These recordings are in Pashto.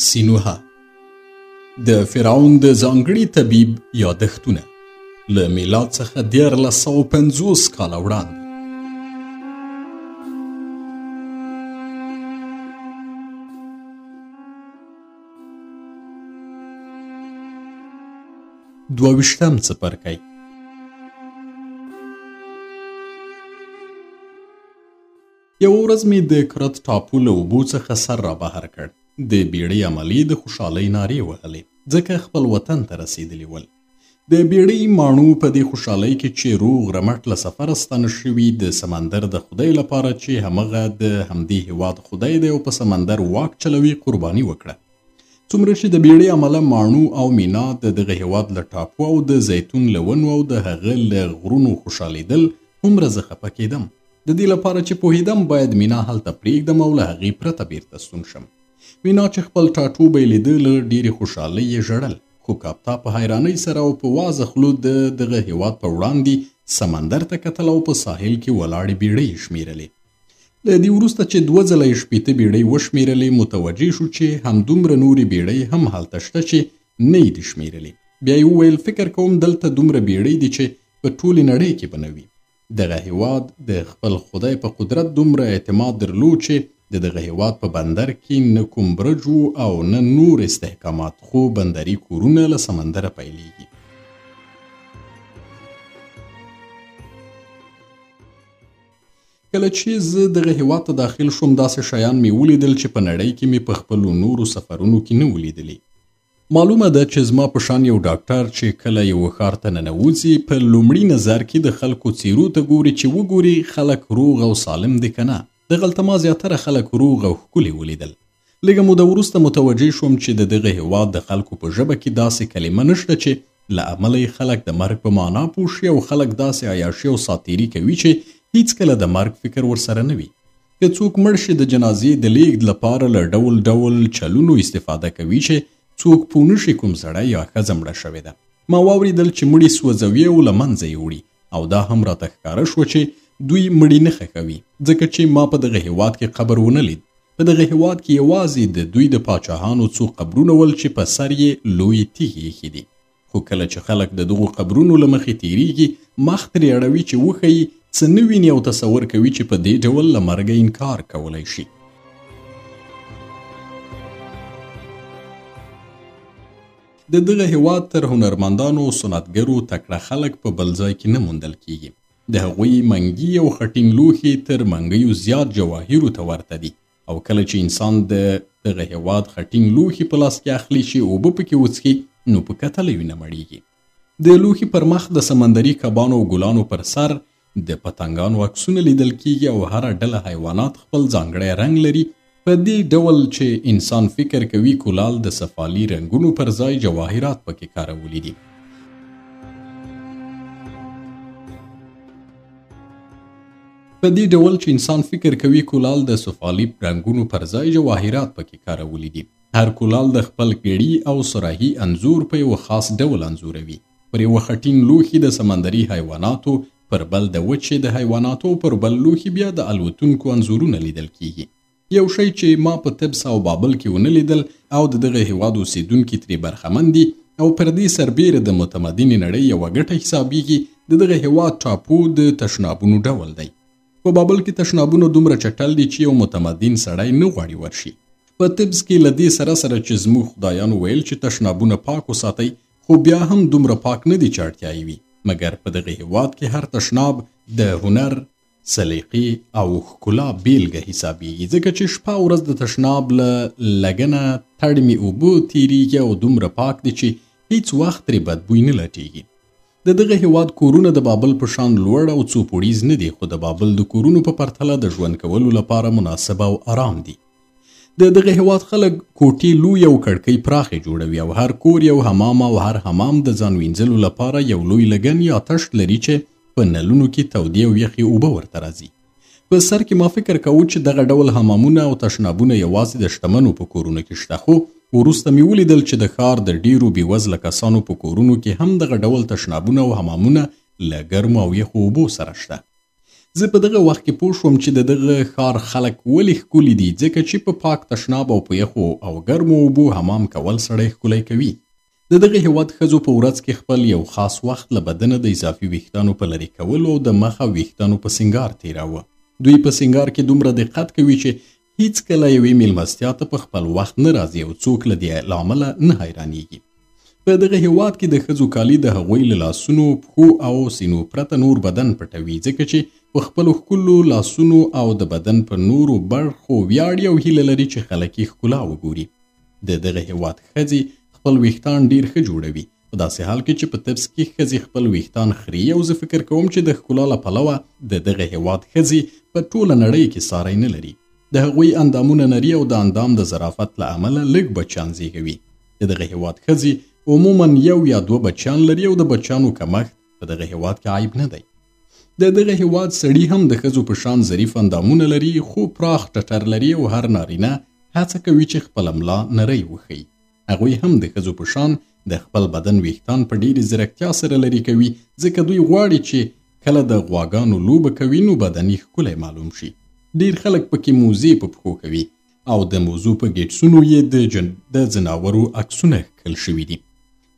سینوها د فرعون د ځانګړي طبیب یادښتونه له میلاد څخه 1450 کاله وړاندې. دوه-ویشتم څپرکی. یو ورځ مې د کرت ټاپو له اوبو څخه سر را بهر کړ. د بیړۍ عملې د خوشحالۍ نارې وهلې ځکه خپل وطن ته رسېدلي ول. د بیړۍ ماڼو په دې خوشحالۍ کې چې روغ رمټ له سفره ستانه شوي د سمندر د خدای لپاره چې همغه د همدې هېواد خدای دی او په سمندر واک چلوي قرباني وکړه. څومره چې د بیړۍ عمله ماڼو او مینا د دغه هېواد له ټاپو او د زیتون له ونو او د هغه له غرونو خوشحالېدل، هومره زه خفه کېدم. د دې لپاره چې پوهېدم باید مینا هلته پرېږدم او له هغې پرته بیرته ستون شم. مینا چې خپل ټاټوبی لیده له ډېرې خوشحالۍ یې ژړل، خو کاپتا په حیرانۍ سره او په وازه خوله د دغه هېواد په وړاندې سمندر ته کتل او په ساحل کې ولاړې بیړۍ یې شمېرلې. له دې وروسته چې 2 ځله یې 8 بیړۍ وشمېرلې، متوجه شو چې همدومره نورې بیړۍ هم هلته شته چې نه یې دي شمېرلې. بیا یې وویل فکر کوم دلته دومره بیړۍ دي چې په ټولې نړۍ کې به نه وي. دغه هېواد د خپل خدای په قدرت دومره اعتماد درلود چې د دغه هېواد په بندر کې نه کوم برج او نه نور استحکامات، خو بندري کورونه له سمندره پیلېږي. کله چې زه دغه هېواد ته داخل شوم، داسې شیان مې ولیدل چې په نړۍ کې مې په خپلو نورو سفرونو کې نه ولیدلي. معلومه ده چې زما په شان یو ډاکټر چې کله یو ښار ته ننوځي، په لومړي نظر کې د خلکو څېرو ته ګوري چې وګوري خلک روغ او سالم دي که نه. دغلته ما زیاتره خلک روغ او ښکلي ولیدل. لږه موده وروسته متوجه شوم چې د دغه هېواد د خلکو په ژبه کې داسې کلمه نشته چې له امله یې خلک د مرګ په معنا پوه شي، او خلک داسې عیاشي او ساتیري کوي چې هیڅکله د مرګ فکر ورسره نه وي. که څوک مړ شي، د جنازې د لیږد لپاره له ډول ډول چلونو استفاده کوي چې څوک پوه نه شي کوم سړی یا ښځه مړه شوې ده. ما واورېدل چې مړي سوځوي او له منځه یې وړي، او دا هم راته ښکاره شوه چې دوی مړي نه ښخوي، ځکه چې ما په دغه هېواد کې قبر ونه لید. په دغه هېواد کې یوازې د دوی د پاچاهانو څو قبرونه ول چې په سر یې لوی تیږې ایښي دي. خو کله چې خلک د دغو قبرونو له مخې تېرېږي، مخ ترې اړوي چې وښیي څه نه ویني، او تصور کوي چې په دې ډول له مرګه انکار کولی شي. د دغه هېواد تر هنرمندانو او صنعتګرو تکړه خلک په بل ځای کې نه موندل کېږي. د هغوی منګي او خټین لوښي تر منګیو زیات جواهرو ته ورته دي، او کله چې انسان د دغه هېواد خټین لوښي په لاس کې اخلي چې اوبه پکې وڅښي، نو په کتلې وینه مړېږي. د لوښي پر مخ د سمندري کبانو او ګلانو پر سر د پتنګانو عکسونه لیدل کېږي، او هره ډله حیوانات خپل ځانګړی رنګ لري. په دې ډول چې انسان فکر کوي کولال د صفالي رنګونو پر ځای جواهرات پکې کارولي دي. په دې ډول چې انسان فکر کوي کولال د صفالي رنګونو پر ځای جواهرات پکې کارولي دي. هر کولال د خپل ګړي او صراحي انځور په یو خاص ډول انځوروي. پر یو خټین لوښي د سمندري حیواناتو، پر بل د وچې د حیواناتو، پر بل لوښي بیا د الوتونکو انځورونه لیدل کېږي. یو شی چې ما په طبس او بابل کې ونه لیدل، او د دغه هېواد اوسېدونکي ترې برخمن دي او پر دې سربیره د متمدنې نړۍ یوه ګټه حسابیږي، د دغه هېواد ټاپو د تشنابونو ډول دی. په بابل کې تشنابونه دومره چټل دي چې یو متمدن سړی نه غواړي ورشي. په طبس کې له دې سره چې زموږ خدایانو ویل چې تشنابونه پاک وساتئ، خو بیا هم دومره پاک نه دي چې اړتیا یې وي. مګر په دغه هېواد کې هر تشناب د هنر، سلیقې او ښکلا بیلګه حسابیږي، ځکه چې شپه ورځ د تشناب له لګنه تړمې اوبه تېرېږي او دومره پاک دي چې هیڅ وخت ترې بدبوی نه لټېږي. د دغه هېواد کورونه د بابل په شان لوړ او څو پوړیز نه دي، خو د بابل د کورونو په پرتله د ژوند کولو لپاره مناسب او آرام دي. د دغه هېواد خلک کوټې لوی او کړکۍ پراخې جوړوي، او هر کور یو حمام، او هر حمام د ځان وینځلو لپاره یو لوی لګن یا تشت لري چې په نلونو کې تودې او یخې اوبه ورته راځي. په سر کې ما فکر کوو چې دغه ډول حمامونه او تشنابونه یوازې د شتمنو په کورونو کې شته، خو وروسته مې ولیدل چې د ښار د ډیرو بېوزله کسانو په کورونو کې هم دغه ډول تشنابونه او حمامونه له ګرمو او یخو اوبو سره شته. زه په دغه وخت کې پوه شوم چې د دغه ښار خلک ولې ښکلي دي، ځکه چې په پاک تشناب او په یخو او ګرمو اوبو حمام کول سړی ښکلی کوي. د دغه هیواد ښځو په ورځ کې خپل یو خاص وخت له بدنه د اضافي ویښتانو په لرې کولو او د مخ او ویښتانو په سینګار تیراوه. دوی په سینګار کې دومره دقت کوي چې هیڅکله یوې میلمستیا ته په خپل وخت نه راځي او څوک له دې له امله نه حیرانیږي. په دغه هیواد کې د ښځو کالي د هغوی له لاسونو، پښو او سینو پرته نور بدن پټوي، ځکه چې په خپلو ښکلو لاسونو او د بدن په نورو برخو ویاړي او هیله لري چې خلک یې ښکلا وګوري. د دغه هیواد ښځې خپل ویښتان ډیر ښه جوړوي، په داسې حال کې چې په طبس کې ښځې خپل ویښتان خري، او زه فکر کوم چې د ښکلا له پلوه د دغه هیواد ښځې په ټوله نړۍ کې ساری نه لري. د هغوی اندامونه نري او د اندام د ظرافت له امله لږ بچیان زیږوي. د دغه هیواد ښځې عموما 1 یا 2 بچیان لري او د بچیانو کمښت په دغه هیواد کې عیب نه دی. د دغه هیواد سړي هم د ښځو په شان ظریف اندامونه لري، خو پراخ ټټر لري او هر نارینه هڅه کوي چې خپله ملا نری وښیي. هغوی هم د ښځو په شان د خپل بدن ویښتان په ډېرې ځیرکتیا سره لري کوي، ځکه دوی غواړي چې کله د غواګانو لوبه کوي نو بدن یې ښکلی معلوم شي. ډېر خلک پکې موزې په پښو کوي او د موضوع په ګیټسونو یې د ځناورو عکسونه ښکل شوي دي.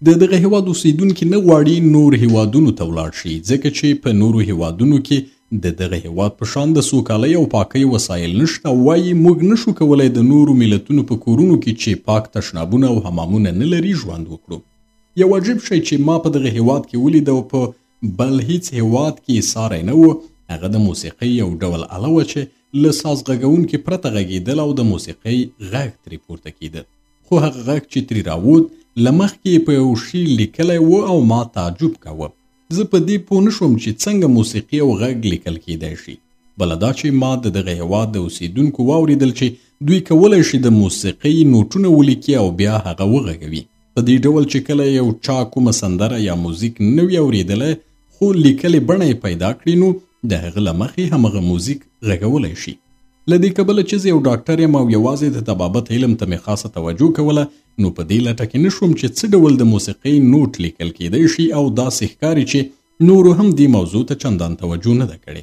د دغه هیواد اوسیدونکي نه غواړي نور هیوادونو ته ولاړ شي، ځکه چې په نورو هیوادونو کې د دغه هیواد په شان د سوکالۍ او پاکۍ وسایل نشته. وایي موږ نشو کولی د نورو ملتونو په کورونو کې چې پاک تشنابونه او حمامونه نه لري ژوند وکړو. یو عجیب شی چې ما په دغه هیواد کې ولید او په بل هیڅ هیواد کې ساری نه و، هغه د موسیقۍ یو ډول آله وه چې له ساز غږونکي پرته غږېدل او د موسیقۍ غږ ترې پورته کېده. خو هغه غږ چې ترې راووت له مخکې په یو شي لیکلی و او ما تعجب کوه. زه په دې پوه نه شوم چې څنګه موسیقي او غږ لیکل کیدای شي. بله دا چې ما د دغه هیواد د اوسیدونکو واوریدل چې دوی کولی شي د موسیقۍ نوټونه ولیکي او بیا هغه وغږوي، په دې ډول چې کله یو چا کومه سندره یا موزیک نه وي اوریدلی خو لیکلې بڼه یې پیدا کړي نو د هغه له مخې همغه موزیک غږولی شي. له دې کبله چې زه یو ډاکټر یم او یوازې د طبابت علم ته مې خاصه توجه کوله، نو په دې لټه کې نه شوم چې څه ډول د موسیقۍ نوټ لیکل کیدای شي او داسې ښکاري چې نورو هم دې موضوع ته چندان توجه نه ده کړې.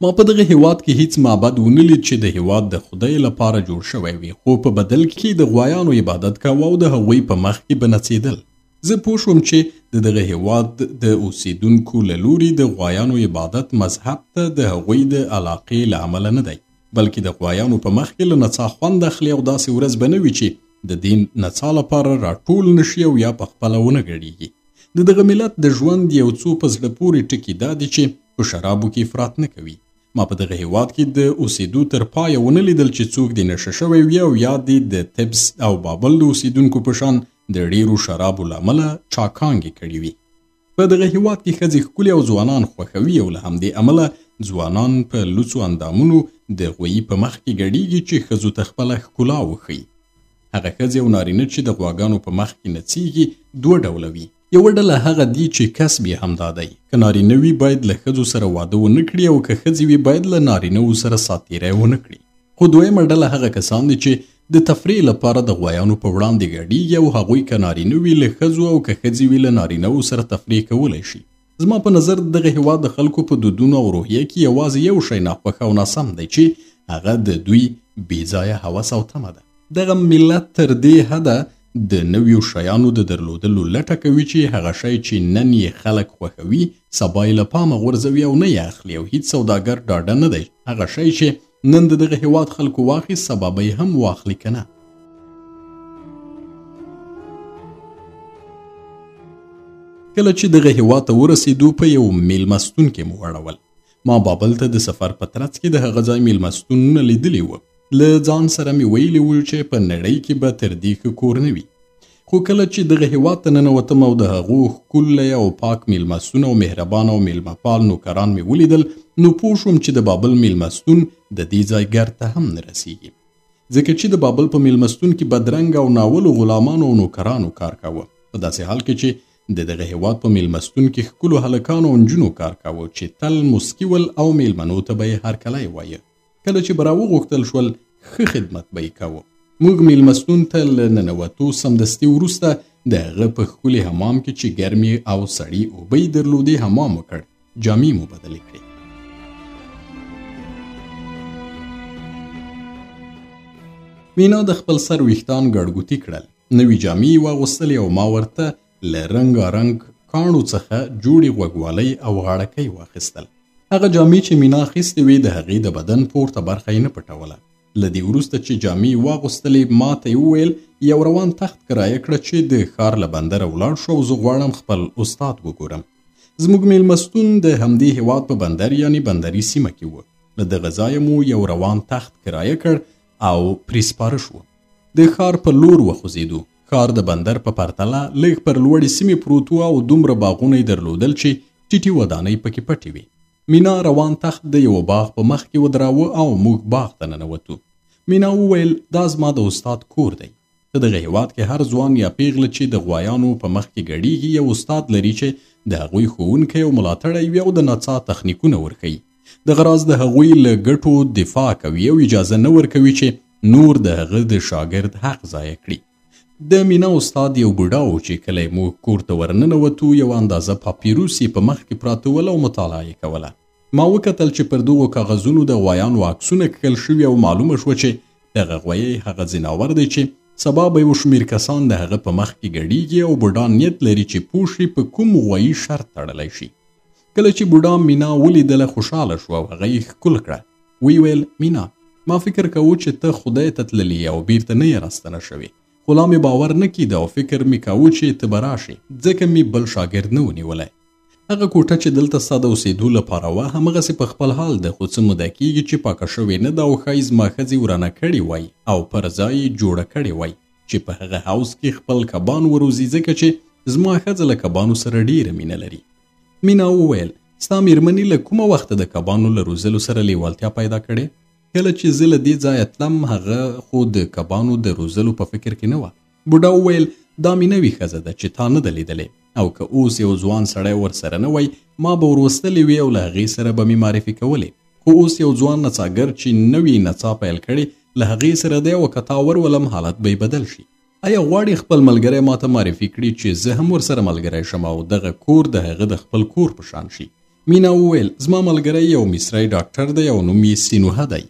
ما په دغه هیواد کې هیڅ معبد ونه لید چې د هیواد د خدای لپاره جوړ شوی وي، خو په بدل کې د غوایانو عبادت کاوه او د هغوی په مخ کې به نڅېدل. زه پوه شوم چې د دغه هیواد د اوسیدونکو له لوري د غوایانو عبادت مذهب ته د هغوی د علاقې له امله نه دی، بلکې د غوایانو په مخ کې له نڅا خوند اخلي او داسې ورځ به نه وي چې د دین نڅا لپاره راټول نشي او یا په خپله ونه ګډېږي. د دغه ملت د ژوند یو څو په زړه پورې ټکي دا دي چې په شرابو کې افراط نه کوي. ما په دغه هیواد کې د اوسیدو تر پایه ونه لیدل چې څوک دې نشه شوی وي او یا دې د طبس او بابل د اوسیدونکو په شان د ډیرو شرابو له امله چاکانګې کړي وي. په دغه هیواد کې ښځې ښکلي او ځوانان خوښوي او له همدې امله ځوانان په لوڅو اندامونو د غویي په مخ کې ګډېږي چې ښځو ته خپله ښکلا وښیي. هغه ښځې او نارینه چې د غواګانو په مخ کې نڅېږي 2 ډوله وي. یوه ډله هغه دي چې کسب یې همدا دی، که نارینه وي باید له ښځو سره واده ونه کړي او که ښځې وي باید له نارینهو سره ساتیری ونه کړي. خو دویمه ډله هغه کسان دي چې د تفریح لپاره د غوایانو په وړاندې ګډېږي او هغوی که نارینه وي له ښځو او که ښځې وي له نارینهو سره تفریح کولی شي. زما په نظر دغه هیواد د خلکو په دودونو او روحیه کې یوازې یو شی ناخوښه او ناسم دی چې هغه د دوی بېځایه هوس او تمه ده. دغه ملت تر دې حده د نویو شیانو د درلودلو لټه کوي چې هغه شی چې نن یې خلک خوښوي سبا یې له پامه غورځوي او نه یې اخلي، او هیڅ سوداګر ډاډه نه دی هغه شی چې نن د دغه هیواد خلکو واخیست سبا به یې هم واخلي که نه. کله چې دغه هیواد ته ورسېدو په یو میلمستون کې مو اړول. ما بابل ته د سفر په ترڅ کې د هغه ځای میلمستونونه لیدلي وو. له ځان سره مې ویلي وو چې په نړۍ کې به تر دې ښه کور نه وي. خو کله چې دغه هیواد ته ننوتم او د هغو ښکلی او پاک میلمستون او مهربان او میلمهپال نوکران مې ولیدل، نو پوه شوم چې د بابل میلمستون د دې ځای ګرد ته هم نه رسیږي، ځکه چې د بابل په میلمستون کې بدرنګ او ناولو غلامانو او نوکرانو کار کاوه، په داسې حال کې چې د دغه هیواد په میلمستون کې ښکلو هلکانو او نجونو کار کاوه چې تل مسکي ول او میلمنو ته به یې هرکلی وایه. کله چې به راوغوښتل شول ښه خدمت به یې کاوه. موږ میلمستون ته له ننوتو سمدستي وروسته د هغه په ښکلي حمام کې چې ګرمې او سړې اوبه یې درلودې حمام وکړ. جامې مو بدلې کړې. مینا د خپل سر ویښتان ګړګوتي کړل. نوي جامې یې واغوستلې او ما ورته له رنګارنګ کاڼو څخه جوړې غوږوالۍ او غاړکۍ واخیستل. هغه جامې چې مینا اخیستې وې د هغې د بدن پورته برخه یې نه پټوله. له دې وروسته چې جامې یې واغوستلې ما ته یې وویل یو روان تخت کرایه کړه چې د ښار له بندره ولاړ شو او زه غواړم خپل استاد وګورم. زموږ میلمستون د همدې هېواد په بندر یعنې بندري سیمه کې و. له دغه ځایه مو یو روان تخت کرایه کړ او پرې سپاره شو. د ښار په لور وخوځېدو. ښار د بندر په پرتله لږ پر لوړې سیمې پروت و او دومره باغونه یې درلودل چې ټیټې ودانۍ پکې پټې وې. مینا روان تخت د یوه باغ په مخ کې ودراوه او موږ باغ ته ننوتو. مینا وویل دا زما د استاد کور دی. په دغه هېواد کې هر ځوان یا پیغله چې د غوایانو په مخ کې ګډېږي یو استاد لري چې د هغوی ښوونکی او ملاتړی وي او د نڅا تخنیکونه ورښیي. دغه راز د هغوی له ګټو دفاع کوي او اجازه نه ورکوي چې نور د هغه د شاګرد حق ضایع کړي. د مینا استاد یو بوډا و چې کله یې موږ کور ته ورننوتو یو اندازه پاپیروس یې په مخ کې پراته ول او مطالعه یې کوله. ما وکتل چې پر دغو کاغذونو د غوایانو عکسونه کښل شوي او معلومه شوه چې دغه غویی هغه ځناور دی چې سبا به یو شمېر کسان د هغه په مخ کې ګډېږي او بوډا نیت لري چې پوه شي په کوم غویي شرط تړلی شي. کله چې بوډا مینا ولیدله خوشحاله شو او هغه یې ښکل کړه. ویې ویل مینا ما فکر کوو چې ته خدای ته تللې او بیرته نه یې راستنه شوې. خو لا مې باور نه کېده او فکر مې کوو چې ته به راشې ځکه مې بل شاګرد نه ونیولی. هغه کوټه چې دلته ستا د اوسېدو لپاره وه همغسې په خپل حال ده خو څه موده کېږي چې پاکه شوې نه ده او ښایي زما ښځې ورانه کړې وای او پر ځای یې جوړه کړې وای چې په هغه حوض کې خپل کبان وروزي ځکه چې زما ښځه له کبانو سره ډېره مینه لري. مینا وویل ستا مېرمنې له کومه وخته د کبانو له روزلو سره لیوالتیا پیدا کړې؟ کله چې زه له دې ځایه تلم هغه خو د کبانو د روزلو په فکر کې نه وه. بوډا وویل دا مې نوې ښځه ده چې تا نه ده لیدلې او که اوس یو ځوان سړی ورسره نه وی ما به وروستلې وي او له هغې سره به مې معرفي کولې. خو اوس یو ځوان نڅاګر چې نوې نڅا پیل کړې له هغې سره دی او که تا ورولم حالت به یې بدل شي. آیا غواړې خپل ملګری ما ته معرفي کړي چې زه هم ورسره ملګری شم او دغه کور د هغه د خپل کور په شان شي؟ مینا وویل زما ملګری یو مصری ډاکټر دی او نوم یې سینوهه دی.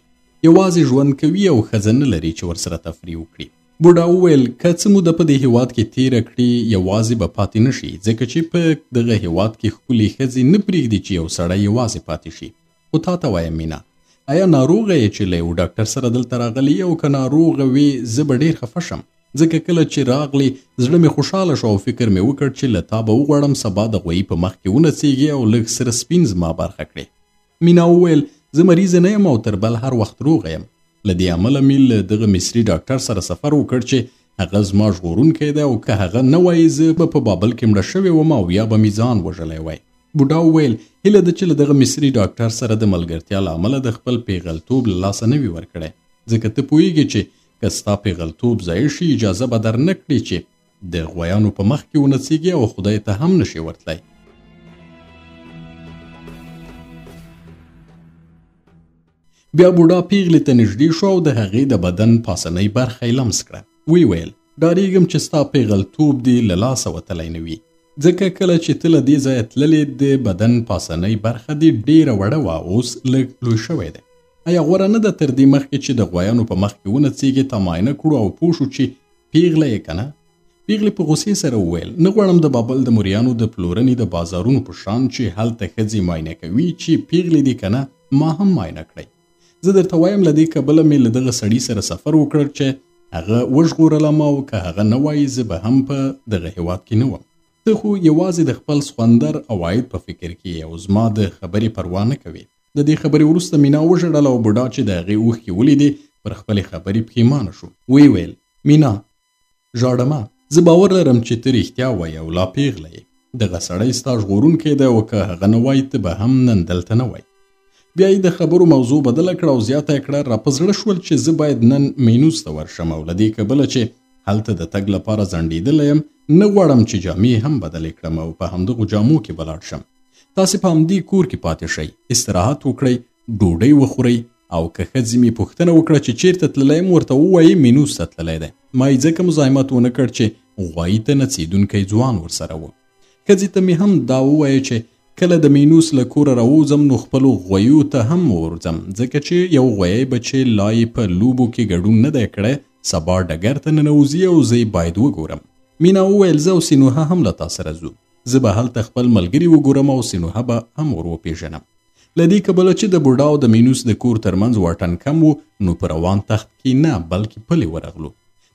یوازې ژوند کوي او ښځه نه لري چې ورسره تفریح وکړي. بوډا وویل که څه موده په دې هېواد کې تېره کړي یوازې به پاتې نه شي ځکه چې په دغه هېواد کې ښکلې ښځې نه پرېږدي چې یو سړی یوازې پاتې شي. خو تا ته وایم مینا آیا ناروغه یې چې له یو ډاکټر سره دلته راغلی او که ناروغه وې زه به ډېر خفه شم ځکه کله چې راغلی زړه مې خوشحاله شو او فکر مې وکړ چې له تا به وغواړم سبا د غویي په مخ کې ونڅېږي او لږ سره سپین زما برخه کړې. مینا وویل زه مریضه نه یم او تر بل هر وخت روغه یم. له دې امله مې له دغه مصري ډاکټر سره سفر وکړ چې هغه زما ژغورونکی دی او که هغه نه وای زه به په بابل کې مړه شوې وم او یا به مې ځان وژلی وای. بوډا وویل هیله ده چې له دغه مصري ډاکټر سره د ملګرتیا له امله د خپل پیغلتوب له لاسه نه وي ورکړی ځکه ته پوهیږې چې که ستا پیغلتوب ضایع شي اجازه به در نه کړي چې د غویانو په مخ کې ونڅېږي او خدای ته هم نشي ورتلی. بیا بوډا پیغلې ته نږدې شو او د هغې د بدن پاسنۍ برخه یې لمس کړه. ویې ویل ډارېږم چې ستا پیغلتوب دې له لاسه وتلی نه وي ځکه کله چې ته له دې ځایه تللې د بدن پاسنۍ برخه دې ډېره وړه وه اوس لږ لوی شوی دی. آیا غوره نه ده تر دې مخکې چې د غویانو په مخ کې ونڅېږې تا معاینه کړو او پوه شو چې پیغله یې که نه؟ پیغلې په غوسې سره وویل نه غواړم د بابل د موریانو د پلورنې د بازارونو په شان چې هلته ښځې معاینه کوي چې پیغلې دې که نه ما هم معاینه کړئ. زه درته وایم له دې کبله مې له دغه سړي سره سفر وکړ چې هغه وژغورلم او که هغه نه وایي زه به هم په دغه هېواد کې نه وم. ته خو یوازې د خپل سخوندر عواید په فکر کې او زما د خبرې پروا نه کوې. د دې خبرې وروسته مینا وژړل او بوډا چې د هغې اوښکې ولیدې پر خپلې خبرې پښیمانه شو. ویې ویل مینا ژاړمه زه باور لرم چې ته رښتیا وایې او لا پیغله یې. دغه سړی ستا ژغورونکی دی او که هغه نه وایي ته به هم نن دلته نه وای. بیا یې د خبرو موضوع بدله کړه او زیاته یې کړه را په زړه شول چې زه باید نن مینوس ته ورشم او له دې کبله چې هلته د تګ لپاره ځنډېدلی یم نه غواړم چې جامې هم بدلې کړم او په همدغو جامو کې به لاړ شم. تاسې په همدې کور کې پاتې شئ استراحت وکړئ ډوډۍ وخورئ او که ښځې مې پوښتنه وکړه چې چیرته تللی یم ورته ووایي مینوس ته تللی دی. ما یې ځکه مزاحمت ونه کړ چې غوایي ته نڅېدونکی ځوان ورسره و. ښځې ته مې هم دا ووایه چې کله د مینوس له کوره راوځم نو خپلو غویو ته هم ورځم، ځکه چې یو غویی به چې لا یې په لوبو کې ګډون نه دی کړی سبا ډګر ته ننوځي او زه یې باید وګورم. مینا وویل زه او سینوهه هم له تا سره ځو. زه به هلته خپل ملګري وګورم او سینوهه به هم ور وپېژنم. له دې کبله چې د بوډا او د مینوس د کور ترمنځ واټن کم و نو په روان تخت کې نه بلکې پلې ورغلو.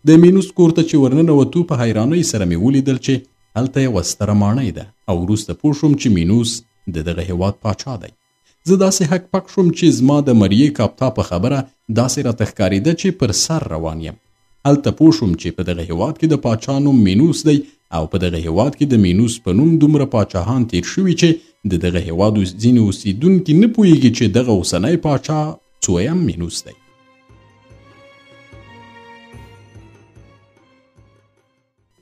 د مینوس کور ته چې ورننوتو په حیرانۍ سره مې ولیدل چې هلته یوه ستره ماڼۍ ده او وروسته پوه شوم چې مینوس د دغه هیواد پاچا دی. زه داسې حق پک شوم چې زما د مریې کاپتا په خبره داسې راته ښکارېده چې پر سر روان یم. هلته پوه شوم چې په دغه هیواد کې د پاچا نوم مینوس دی او په دغه هیواد کې د مینوس په نوم دومره پاچاهان تیر شوي چې د دغه هیواد ځینې اوسیدونکي نه پوهېږي چې دغه اوسنی پاچا څویم مینوس دی.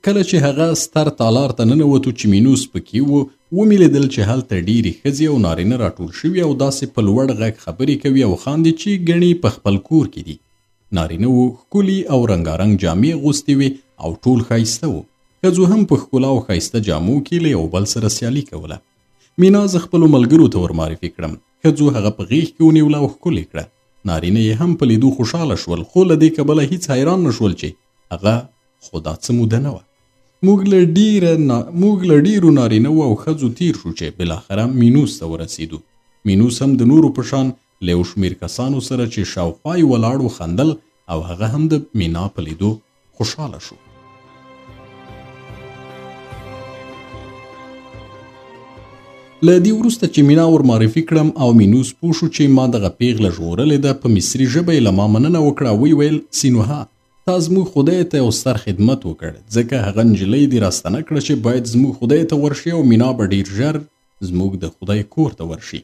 کله چې هغه ستر تالار ته ننوتو چې مینوس پکې و ومې لیدل چې هلته ډېرې ښځې او نارینه راټول شوي او داسې په لوړ غږ خبرې کوي او خاندي چې ګڼې په خپل کور کې دي. نارینه وو ښکلي او رنګارنګ جامې اغوستې وې او ټول ښایسته وو. ښځو هم په ښکلا او ښایسته جامو کې له یو بل سره سیالي کوله. مینا زه خپلو ملګرو ته ورمعرفي کړم. ښځو هغه په غېږ کې ونیوله او ښکلې کړه. نارینه یې هم په لیدو خوشحاله شول خو له دې کبله هیڅ حیران نه شول چې هغه خو دا څه موده نه وه. موږ له ډیرو نارینهو او ښځو تیر شو چې بالاخره مینوس ته ورسېدو. مینوس هم د نورو په شان له یو شمېر کسانو سره چې شاوخوا یې ولاړ خندل او هغه هم د مینا په لیدو خوشحاله شو. له دې وروسته چې مینا ور معرفي کړم او مینوس پوه شو چې ما دغه پیغله ژغورلې ده په مصري ژبه یې له ما مننه وکړه. ویې ویل سینوهه تا زموږ خدای ته یو ستر خدمت وکړ ځکه هغه نجلۍ دې راستنه کړه چې باید زموږ خدای ته ورشي او مینا به ډېر ژر زموږ د خدای کور ته ورشي.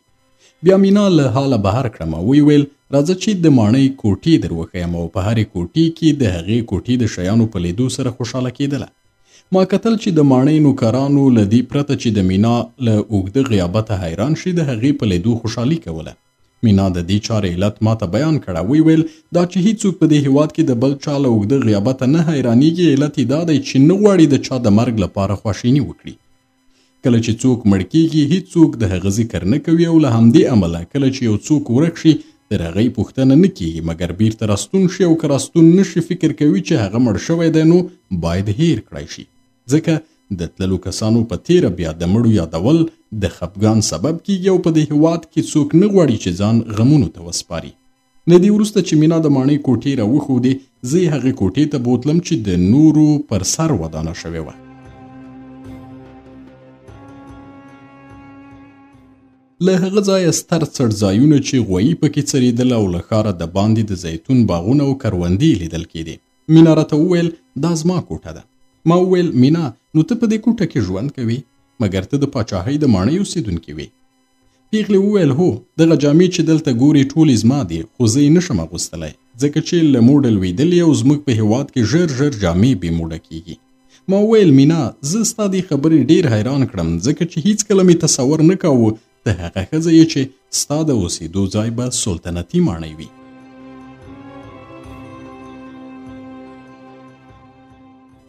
بیا مینا له حاله بهر کړم. ویې ویل راځه چې د ماڼۍ کوټې در وښیم او په هرې کوټې کې د هغې کوټې د شیانو په لیدو سره خوشحاله کېدله. ما کتل چې د ماڼۍ نوکرانو له دې پرته چې د مینا له اوږده غیابته حیران شي د هغې په لیدو خوشحالي کوله. مینا د دې چارې علت ما ته بیان کړه. ویې ویل دا چې هیڅوک په دې هیواد کې د بل چا له اوږده غیابته نه حیرانېږي علت یې دا دی چې نه غواړي د چا د مرګ لپاره خواشیني وکړي. کله چې څوک مړ کېږي هیڅوک د هغه ذکر نه کوي او له همدې امله کله چې یو څوک ورک شي تر هغې پوښتنه نه کېږي مګر بیرته راستون شي او که راستون نه شي فکر کوي چې هغه مړ شوی دی نو باید هیر کړی شي ځکه د تللو کسانو په تیره بیا د مړو یادول د خفګان سبب کیږي او په دې هیواد کې څوک نه غواړي چې ځان غمونو ته وسپاري. له دې وروسته چې مینا د ماڼۍ کوټې راوښودې زه یې هغې کوټې ته بوتلم چې د نورو پر سر ودانه شوې وه. له هغه ځایه ستر څړځایونه چې غویي پکې څرېدل او له ښاره د باندې د زیتون باغونه او کروندې لیدل کېدې. مینا راته وویل دا زما کوټه ده. ما وویل مینا نو ته په دې کوټه کې ژوند کوې مګر ته د پاچاهۍ د ماڼۍ اوسېدونکې وې. پیغلې وویل هو دغه جامې چې دلته ګورې ټولې زما دي خو زه یې نشم اغوستلی ځکه چې له موډه لوېدلې او زموږ په هیواد کې ژر ژر جامې بې موډه کېږي. ما وویل مینا زه ستا دې خبرې ډېر حیران کړم ځکه چې هیڅکله مې تصور نه کاوه ته هغه ښځه یې چې ستا د اوسېدو ځای به سلطنتي ماڼۍ وي.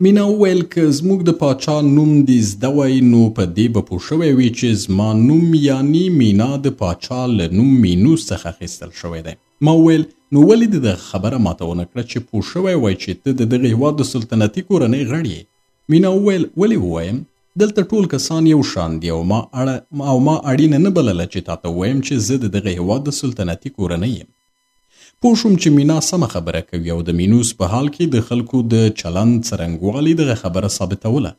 مینا وویل که زموږ د پاچا نوم دې زده وای نو په دې به پوه شوی وي چې زما نوم یعنی مینا د پاچا له نوم مینوس څخه اخیستل شوی دی. ما وویل نو ولې دې د خبره ماته ونه کړه چې پوه شوی وای چې ته د دغه هیواد د سلطنتي کورنۍ غړی یې. مینا وویل ولې ووایم دلته ټول کسان یو شان دي او ما اړینه نه بلله چې تاته ووایم چې زه د دغه هیواد د سلطنتي کورنۍ یم. پوه شوم چې مینا سمه خبره کوي او د مینوس په حال کې د خلکو د چلند څرنګوالي دغه خبره ثابتوله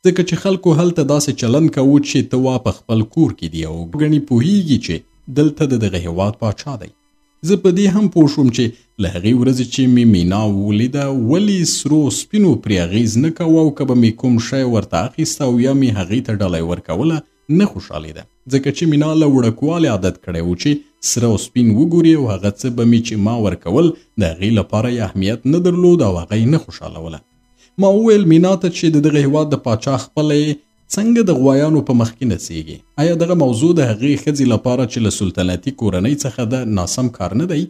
ځکه چې خلکو هلته داسې چلند کوو چې ته وا په خپل کور کې دی او ګڼې پوهیږي چې دلته د دغه هیواد پاچا دی. زه په دې هم پوه شوم چې له هغې ورځې چې مې مینا ولیده ولې سرو سپینو پرې اغېز نه کوه او که به مې کوم شی ورته اخیسته او یا مې هغې ته ډالۍ ورکوله نه خوشحالېده ځکه چې مینا له وړکوالي عادت کړی و چې سره او سپین وګوري او هغه څه به مې چې ما ورکول د هغې لپاره یې اهمیت نه درلود او هغه یې نه خوشحالوله. ما وویل مینا ته چې د دغه هیواد د پاچا خپله یې څنګه د غوایانو په مخ کې نڅېږي؟ آیا دغه موضوع د هغې ښځې لپاره چې له سلطنتي کورنۍ څخه ده ناسم کار نه دی؟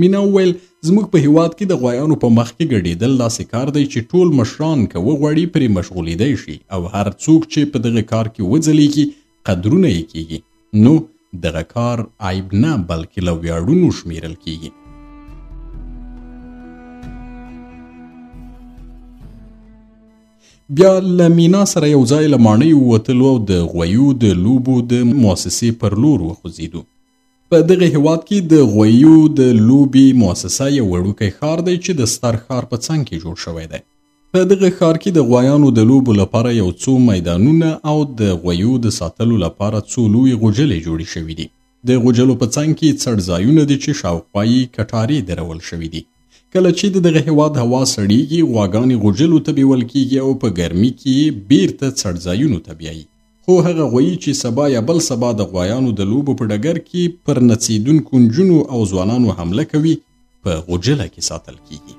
مینا وویل زموږ په هیواد کې د غوایانو په مخ کې ګډېدل داسې کار دی چې ټول مشران که وغواړي پرې مشغولېدی شي او هر څوک چې په دغه کار کې وځلیږي قدرونه یې کیږي، نو دغه کار عیب نه بلکې له ویاړونو شمیرل کیږي. بیا له مینا سره یو ځای له ماڼۍ ووتلو او د غویو د لوبو د مؤسسې پر لور وخوځېدو. په دغه هیواد کې د غویو د لوبې مؤسسه یو وړوکی ښار دی چې د ستر ښار په څنګ کې جوړ شوی دی. په دغه ښار کې د غویانو د لوبو لپاره یو څو میدانونه او د غویو د ساتلو لپاره څو لویې غوجلې جوړې شوي دي. د غوجلو په څنګ کې څړځایونه دي چې شاوخوا یې کټارې درول شوي دي. کله چې د دغه هیواد هوا سړیږي، غواګانې غوجلو ته بیول کیږي او په ګرمي کې یې بیرته څړځایونو ته بیایي. خو هغه غویي چې سبا یا بل سبا د غوایانو د لوبو په ډګر کې پر نڅېدونکو نجونو او ځوانانو حمله کوي، په غوجله کې ساتل کیږي.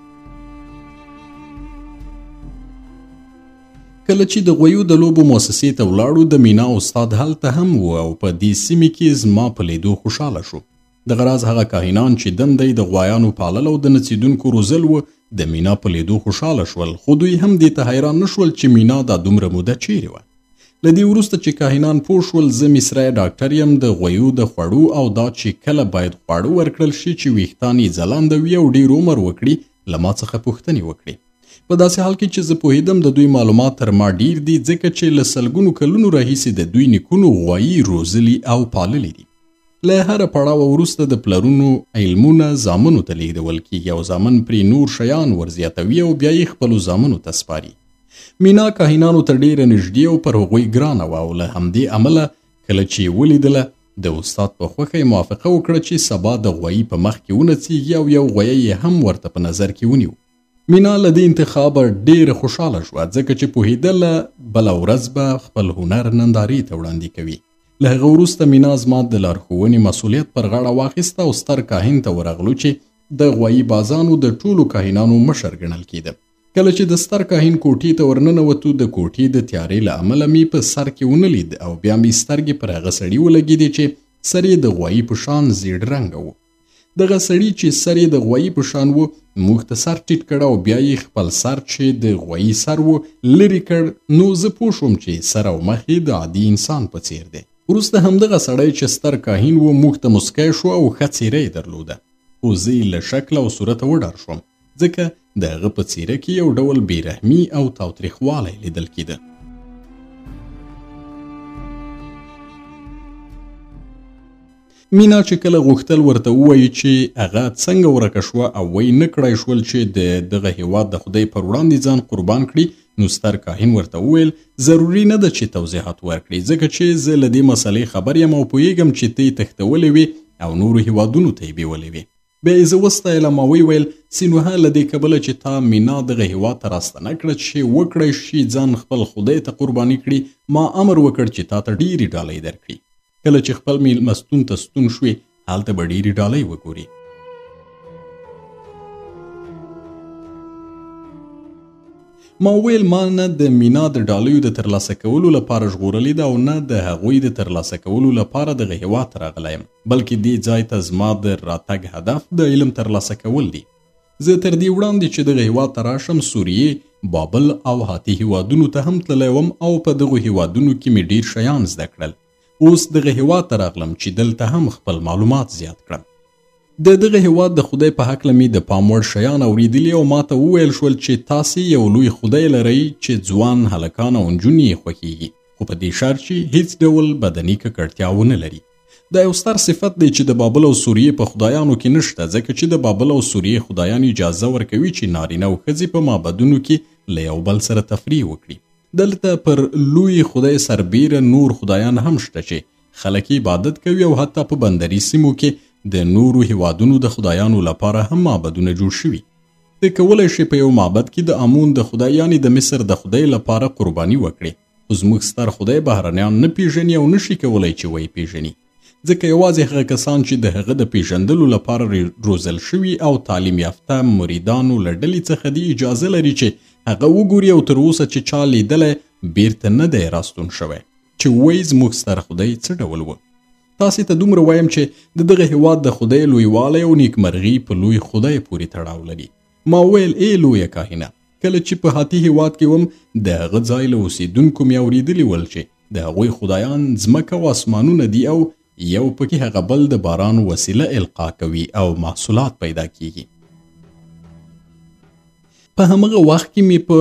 کله چې د غویو د لوبو مؤسسې ته ولاړو، د مینا استاد هلته هم و او په دې سیمې کې زما په لیدو خوشحاله شو. دغه راز هغه کاهنان چې دنده یې د غوایانو پالل او د نڅېدونکو روزل و، د مینا په لیدو خوشحاله شول، خو دوی هم دې ته حیران نه شول چې مینا دا دومره موده چیرې وه. له دې وروسته چې کاهنان پوه شول زه مصری ډاکټر یم د غویو د خوړو او دا چې کله باید خواړه ورکړل شي چې ویښتان یې ځلانده وي او ډېر عمر وکړي، له ما څخه پوښتنې وکړي. په داسې حال کې چې زه پوهېدم د دوی معلومات تر ما ډېر دي، ځکه چې له سلګونو کلونو راهیسې د دوی نیکونو غوایي روزلي او پاللي دي. له هره پړاوه وروسته د پلرونو علمونه زامنو ته لیږدول کیږي او زامن پرې نور شیان ورزیاتوي او بیا یې خپلو زامنو ته سپاري. مینا کاهنانو ته ډېره نږدې او پر هغوی ګرانه وه او له همدې امله کله چې یې ولیدله د استاد په خوښه یې موافقه وکړه چې سبا د غوایي په مخ کې ونڅېږي او یو غویی یې هم ورته په نظر کې ونیو. مینا له دې انتخابه ډېره خوشحاله شوه، ځکه چې پوهېدله بله ورځ به خپل هنر نندارې ته وړاندې کوي. له هغه وروسته مینا زما د لارښوونې مسؤلیت پر غاړه واخیسته او ستر کاهن ته ورغلو چې د غوایي بازانو د ټولو کاهنانو مشر ګڼل کېده. کله چې د ستر کاهن کوټې ته ورننوتو، د کوټې د تیارې له امله مې په سر کې ونه لید او بیا مې سترګې پر هغه سړي ولګېدې چې سر یې د غوایي په شان زیړ رنګه و. دغه سړي چې سر یې د غوایي په شان و موږ ته سر ټیټ کړ او بیا یې خپل سر چې د غوایي سر و لرې کړ. نو زه پوه شوم چې سر او مخ یې د عادي انسان په څیر دی. وروسته همدغه سړی چې ستر کاهن و موږ ته مسکی شو او ښه څیره یې درلوده، خو زه یې له شکله او صورته وډار شوم، ځکه د هغه په څیره کې یو ډول بېرحمي او تاوتریخوالی لیدل کېده. مینا چې کله غوښتل ورته ووایي چې هغه څنګه ورکه شوه او وی نه کړای شول چې د دغه هیواد د خدای پر وړاندې ځان قربان کړي، نو ستر کاهن ورته وویل ضروري نه ده چې توضیحات ورکړي، ځکه چې زه له دې مسلې خبر یم او پوهیږم چې ته یې تښتولې وې او نورو هیوادونو ته یې بیولې وې. بیا یې زه وستایلم او ویل سینوهه له دې کبله چې تا مینا دغه هیواد ته راستنه کړه چې وکړی شي ځان خپل خدای ته قرباني کړي، ما امر وکړ چې تا ته ډېرې ډالۍ درکړي. کله چې خپل میلمستون ته ستون شوې هلته به ډېرې ډالۍ وګوري. ما ویل ما نه د مینا د ډالیو د ترلاسه کولو لپاره ژغورلې ده او نه د هغوی د ترلاسه کولو لپاره دغه هیواد ته راغلی یم، بلکې دې ځای ته زما د راتګ هدف د علم ترلاسه کول دي. زه تر دې وړاندې چې دغه هیواد ته راشم سوریې، بابل او هاتي هیوادونو ته هم تللی وم او په دغو هیوادونو کې مې ډېر شیان زده کړل. اوس دغه هیواد ته راغلم چې دلته هم خپل معلومات زیات کړم. د دغه هیواد د خدای په هکله مې د پام وړ شیان اورېدلي او ما ته وویل شول چې تاسې یو لوی خدای لرئ چې ځوان هلکان او نجونې یې خوښیږي، خو په دې شرط چې هیڅ ډول بدني ککړتیا ونه لري. دا یو ستر صفت دی چې د بابل او سوریې په خدایانو کې نشته، ځکه چې د بابل او سوریې خدایان اجازه ورکوي چې نارینه او ښځې په معبدونو کې له یو بل سره تفریح وکړي. دلته پر لوی خدای سربیره نور خدایان هم شته چې خلک عبادت کوي او حتی په بندري سیمو کې د نورو هیوادونو د خدایانو لپاره هم معبدونه جوړ شوي. ته کولی شي په یو معبد کې د امون د خدای یعنې د مصر د خدای لپاره قرباني وکړي، خو زموږ ستر خدای بهرنیان نه پیژني او نشي کولی چې ویې پیژني، ځکه یوازې هغه کسان چې د هغه د پیژندلو لپاره روزل شوي او تعلیم یافته مریدانو له ډلې څخه دې اجازه لري چې هغه وګوري او تر اوسه چې چا لیدلی بیرته نه دی راستون شوی چې وایي زموږ ستر خدای څه ډول و. تاسې ته دومره وایم چې د دغه هیواد د خدای لویوالی او نیکمرغي په لوی خدای پورې تړاو لري. ما وویل ای لویه کاهنه، کله چې په هاتي هیواد کې وم د هغه ځای له اوسېدونکو مې اورېدلي ول چې د هغوی خدایان ځمکه او اسمانونه دي او یو پکې هغه بل د باران وسیله القا کوي او محصولات پیدا کیږي. په همغه وخت کې مې په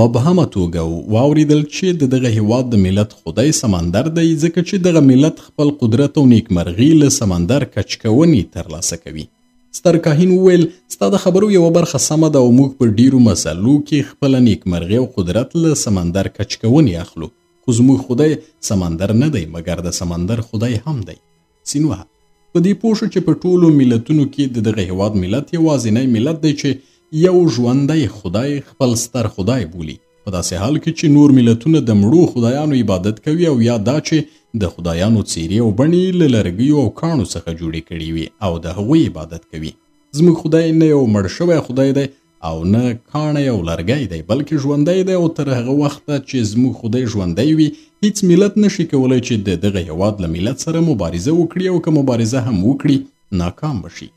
مبهمه توګه واورېدل چې د دغه هیواد د ملت خدای سمندر دی، ځکه چې دغه ملت خپل قدرت او نیکمرغي له سمندر کچکونې ترلاسه کوي. ستر کاهن وویل ستا د خبرو یوه برخه سمه ده او موږ په ډیرو مسلو کې خپله نیکمرغي او قدرت له سمندر کچکونې اخلو، خو زموږ خدای سمندر نه دی مګر د سمندر خدای هم دی. سینوهه په دې پوه شو چې په ټولو ملتونو کې د دغه هیواد ملت یوازینی ملت دی چې یو ژوندی خدای خپل ستر خدای بولي، په داسې حال کې چې نور ملتونه د مړو خدایانو عبادت کوي او یا دا چې د خدایانو څیرې او بڼې له لرګیو او کاڼو څخه جوړې کړي وي او د هغوی عبادت کوي. زموږ خدای نه یو مړ شوی خدای دی او نه کاڼی او لرګی دی، بلکې ژوندی دی او تر هغه وخته چې زموږ خدای ژوندی وي هیڅ ملت نشي کولی چې د دغه هیواد له ملت سره مبارزه وکړي او که مبارزه هم وکړي ناکام بشي.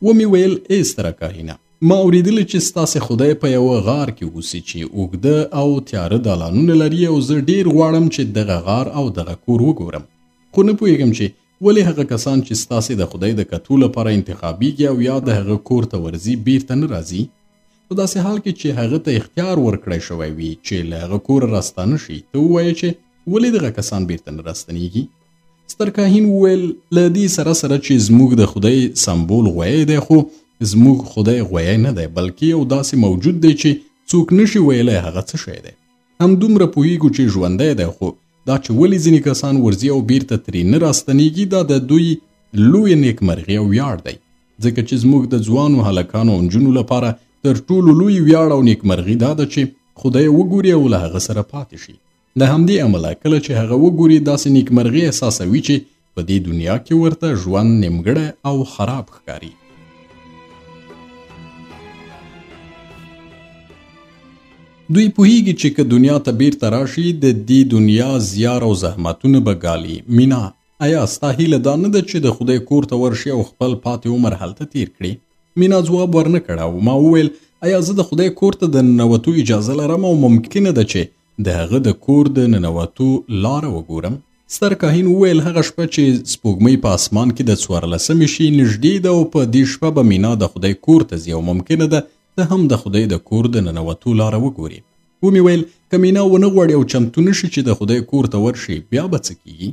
ومې ویل ای ستره کاهنه، ما اورېدلی چې ستاسې خدای په یوه غار کې اوسي چې اوږده او تیاره دالانونه لري او زه ډیر غواړم چې دغه غار او دغه کور وګورم، خو نه پوهیږم چې ولې هغه کسان چې ستاسې د خدای د کتو لپاره انتخابیږي او یا د هغه کور ته ورځي بیرته نه راځي، په داسې حال کې چې هغه ته اختیار ورکړی شوی وي چې له هغه کوره راستانه شي. ته ووایې چې ولې دغه کسان بیرته نه راستنیږي؟ ستر کاهن وویل له دې سره سره چې زموږ د خدای سمبول غویی دی، خو زموږ خدای غویی نه دی بلکې یو داسې موجود دی چې څوک نشي ویلی هغه څه شی دی. همدومره پوهیږو چې ژوندی دی، خو دا چې ولې ځینې کسان ورځي او بیرته ترې نه راستنیږي دا د دوی لویه نیکمرغي او ویاړ دی، ځکه چې زموږ د ځوانو هلکانو او نجونو لپاره تر ټولو لوی ویاړ او نیکمرغي دا ده چې خدای وګوري او له هغه سره پاتې شي. له همدې امله کله چې هغه وګوري داسې نیکمرغي احساسوي چې په دې دنیا کې ورته ژوند نیمګړی او خراب ښکاري. دوی پوهیږي چې که دنیا ته بیرته راشي د دې دنیا زیار او زحمتونه به ګالي. مینا آیا ستا هیله دا نه ده چې د خدای کور ته ورشي او خپل پاتې عمر هلته تیر کړي؟ مینا ځواب ورنه کړ او ما وویل آیا زه د خدای کور ته د ننوتو اجازه لرم او ممکنه ده چې د هغه د کور د ننوتو لاره وګورم؟ ستر کاهن وویل هغه شپه چې سپوږمۍ په اسمان کې د 14 شي نږدې ده او په دې شپه به مینا د خدای کور ته ځي او ممکنه ده ته هم د خدای د کور د ننوتو لاره وګوري. ومې ویل که مینا ونه غواړي او چمتو نشي چې د خدای کور ته ورشي بیا به څه کیږي؟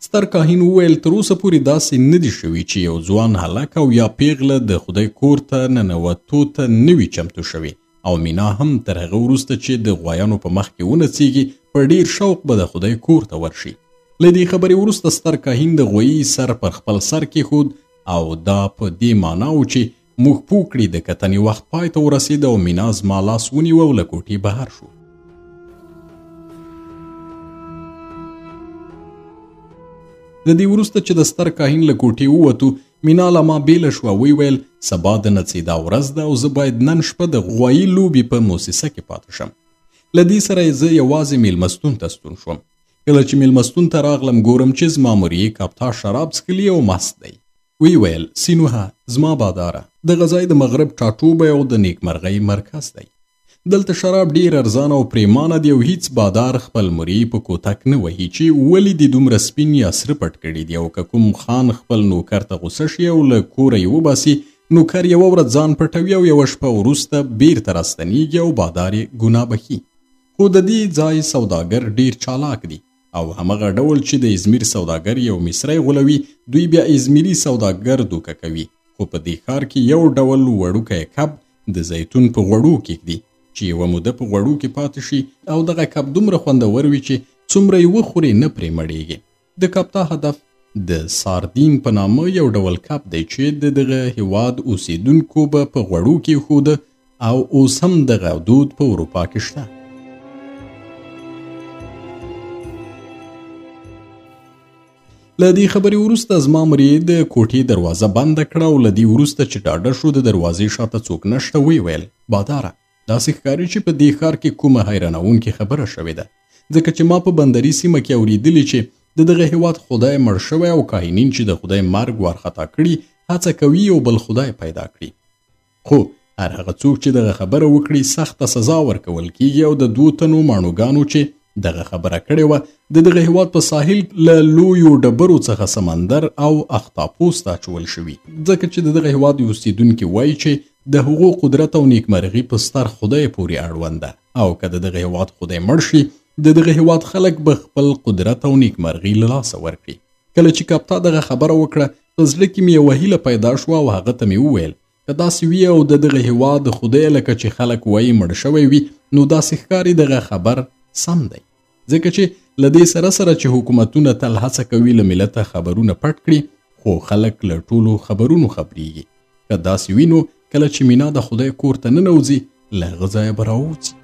ستر کاهن وویل تر اوسه پورې داسې نه دي شوي چې یو ځوان هلک او یا پیغله د خدای کور ته ننوتو ته نه وي چمتو شوي او مینا هم تر هغه وروسته چې د غوایانو په مخ کې ونڅیږي په ډیر شوق به د خدای کور ته ورشي. له دې خبرې وروسته ستر کاهن د غویي سر پر خپل سر کېښود او دا په دې معنا و چې موږ پوه کړي د کتنې وخت پای ته ورسېد او مینا زما لاس ونیوه او له کوټې بهر شو. د دې وروسته چې د ستر کاهن له کوټې ووتو مینا له ما بیله شوه. وی ویل سبا د نڅېدا ورځ ده او زه باید نن شپه د غوایي لوبې په موسسه کې پاتې شم. له دې سره زه یوازې میلمستون ته ستون شوم. کله چې میلمستون ته راغلم ګورم چې زما مریی کاپتا شراب څښلي او مست دی. وی ویل سینوهه زما باداره د غذای د مغرب ټاټوبی او د نیکمرغۍ مرکز دی. دلته شراب ډیر ارزانه او پریمانه دی او هیڅ بادار خپل مری په کوتک نه وهي چې ولې دې دومره سپین یا سره پټ کړي دي او که کوم خان خپل نوکر ته غوسه شي او له کوره یې وباسي نوکر یوه ورځ ځان پټوي او یوه شپه وروسته بیرته راستنیږي او بادار یې ګناه بخي. خو د دې ځای سوداګر ډیر چالاک دی او همغه ډول چې د ازمیر سوداګر یو مصری غولوي دوی بیا ازمیری سوداګر دوکه کوي. خو په دې ښار کې یو ډول وړوکی کب د زیتون په غوړو کې ږدي چې یوه موده په غوړو کې پاتې شي او دغه کب دومره خوندور وي چې څومره یې وخوري نه پرې مړېږي. د کپتا هدف د ساردین په نامه یو ډول کب دی چې د دغه هیواد اوسیدونکو به په غوړو کې ښوده او اوس هم دغه دود په اروپا کې شته. له دې خبرې وروسته زما مریی د کوټې دروازه بنده کړه او له دې وروسته چې ډاډه شو د دروازې شاته څوک نشته وی ویل باداره داسې ښکاري چې په دې ښار کې کومه حیرانوونکې خبره شوې ده ځکه چې ما په بندري سیمه کې اورېدلي چې د دغه هیواد خدای مړ شوی او کاهنین چې د خدای مرګ وارخطا کړي هڅه کوي یو بل خدای پیدا کړي. خو هر هغه څوک چې دغه خبره وکړي سخته سزا ورکول کیږي او د 2 تنو ماڼوګانو چې دغه خبره کړې وه د دغه هیواد په ساحل له لویو ډبرو څخه سمندر او اختاپوس ته اچول شوي، ځکه چې د دغه هیواد اوسیدونکي وایي چې د هغو قدرت او نیکمرغي په ستر خدای پورې اړوند ده او که د دغه هیواد خدای مړ شي د دغه هیواد خلک به خپل قدرت او نیکمرغي له لاسه ورکړي. کله چې کاپتا دغه خبره وکړه په زړه کې مې یوه هیله پیدا شوه او هغه ته مې وویل که داسې وي او د دغه هیواد خدای لکه چې خلک وایي مړ شوی وي نو داسې ښکاري دغه خبر سم دی، ځکه چې له دې سره چې حکومتونه تل هڅه کوي له ملته خبرونه پټ کړي خو خلک له ټولو خبرونو خبریږي. که داسې وي نو کله چې مینا د خدای کور ته ننوځي له هغه ځایه به راوځي.